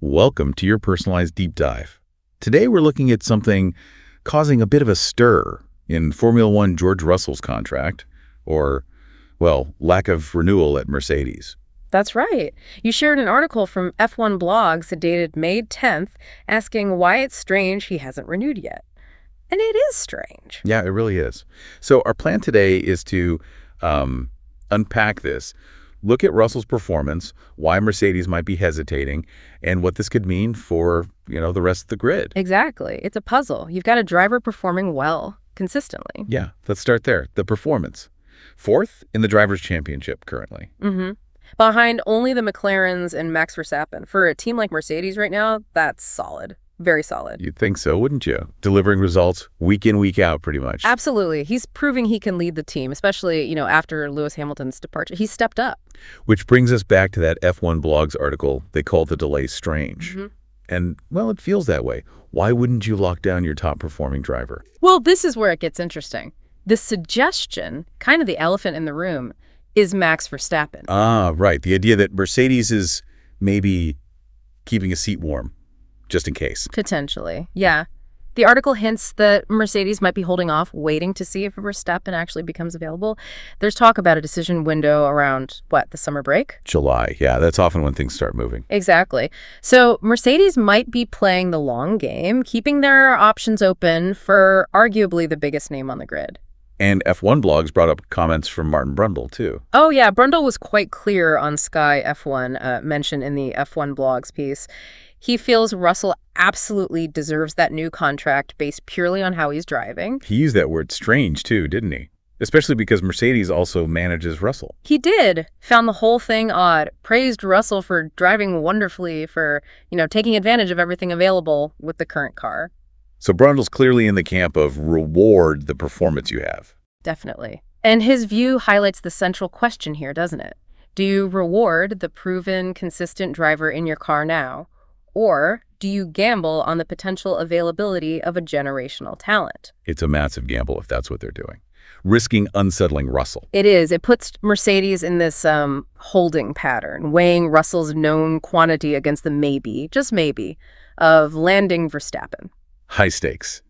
Welcome to your personalized deep dive. Today we're looking at something causing a bit of a stir in Formula One George Russell's contract, or, well, lack of renewal at Mercedes. That's right. You shared an article from F1 Blogs dated May 10th asking why it's strange he hasn't renewed yet. And it is strange. Yeah, it really is. So our plan today is to unpack this, look at Russell's performance, why Mercedes might be hesitating, and what this could mean for, the rest of the grid. Exactly. It's a puzzle. You've got a driver performing well, consistently. Yeah, let's start there. The performance. Fourth in the Drivers' Championship currently. Behind only the McLarens and Max Verstappen. For a team like Mercedes right now, that's solid. Very solid. You'd think so, wouldn't you? Delivering results week in, week out, pretty much. Absolutely. He's proving he can lead the team, especially, after Lewis Hamilton's departure. He stepped up. Which brings us back to that F1 Blogs article they call the delay strange. And, well, it feels that way. Why wouldn't you lock down your top performing driver? Well, this is where it gets interesting. The suggestion, kind of the elephant in the room, is Max Verstappen. Ah, right. The idea that Mercedes is maybe keeping a seat warm, just in case. Potentially, yeah. The article hints that Mercedes might be holding off, waiting to see if Verstappen actually becomes available. There's talk about a decision window around, the summer break? July, yeah. That's often when things start moving. Exactly. So Mercedes might be playing the long game, keeping their options open for arguably the biggest name on the grid. And F1 Blogs brought up comments from Martin Brundle, too. Oh, yeah. Brundle was quite clear on Sky F1, mentioned in the F1 Blogs piece. He feels Russell absolutely deserves that new contract based purely on how he's driving. He used that word strange, too, didn't he? Especially because Mercedes also manages Russell. He did. Found the whole thing odd. Praised Russell for driving wonderfully, for, taking advantage of everything available with the current car. So Brundle's clearly in the camp of reward the performance you have. Definitely. And his view highlights the central question here, doesn't it? Do you reward the proven, consistent driver in your car now? Or do you gamble on the potential availability of a generational talent? It's a massive gamble if that's what they're doing. Risking unsettling Russell. It is. It puts Mercedes in this holding pattern, weighing Russell's known quantity against the maybe, just maybe, of landing Verstappen. High stakes.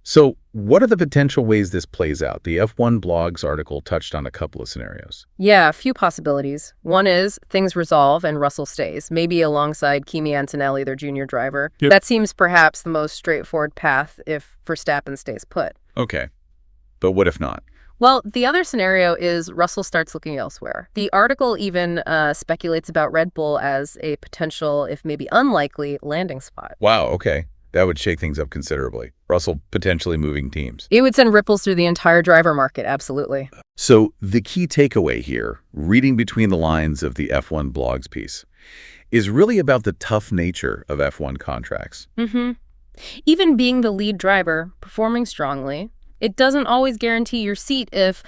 So what are the potential ways this plays out? The F1 Blogs article touched on a couple of scenarios. Yeah, a few possibilities. One is things resolve and Russell stays, maybe alongside Kimi Antonelli, their junior driver. Yep. That seems perhaps the most straightforward path if Verstappen stays put. Okay. But what if not? Well, the other scenario is Russell starts looking elsewhere. The article even speculates about Red Bull as a potential, if maybe unlikely, landing spot. Wow, okay. That would shake things up considerably. Russell potentially moving teams. It would send ripples through the entire driver market, absolutely. So the key takeaway here, reading between the lines of the F1 Blogs piece, is really about the tough nature of F1 contracts. Even being the lead driver, performing strongly, it doesn't always guarantee your seat if,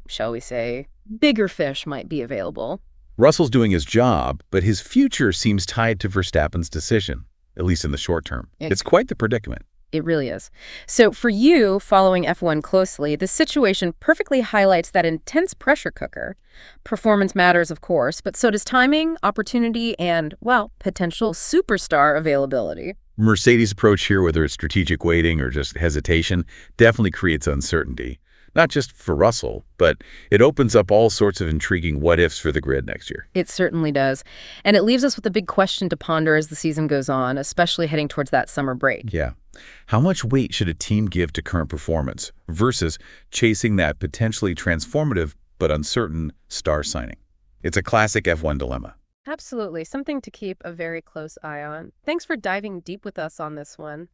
shall we say, bigger fish might be available. Russell's doing his job, but his future seems tied to Verstappen's decision, at least in the short term. It's quite the predicament. It really is. So for you, following F1 closely, this situation perfectly highlights that intense pressure cooker. Performance matters, of course, but so does timing, opportunity, and, potential superstar availability. Mercedes' approach here, whether it's strategic waiting or just hesitation, definitely creates uncertainty. Not just for Russell, but it opens up all sorts of intriguing what-ifs for the grid next year. It certainly does. And it leaves us with a big question to ponder as the season goes on, especially heading towards that summer break. Yeah. How much weight should a team give to current performance versus chasing that potentially transformative but uncertain star signing? It's a classic F1 dilemma. Absolutely. Something to keep a very close eye on. Thanks for diving deep with us on this one.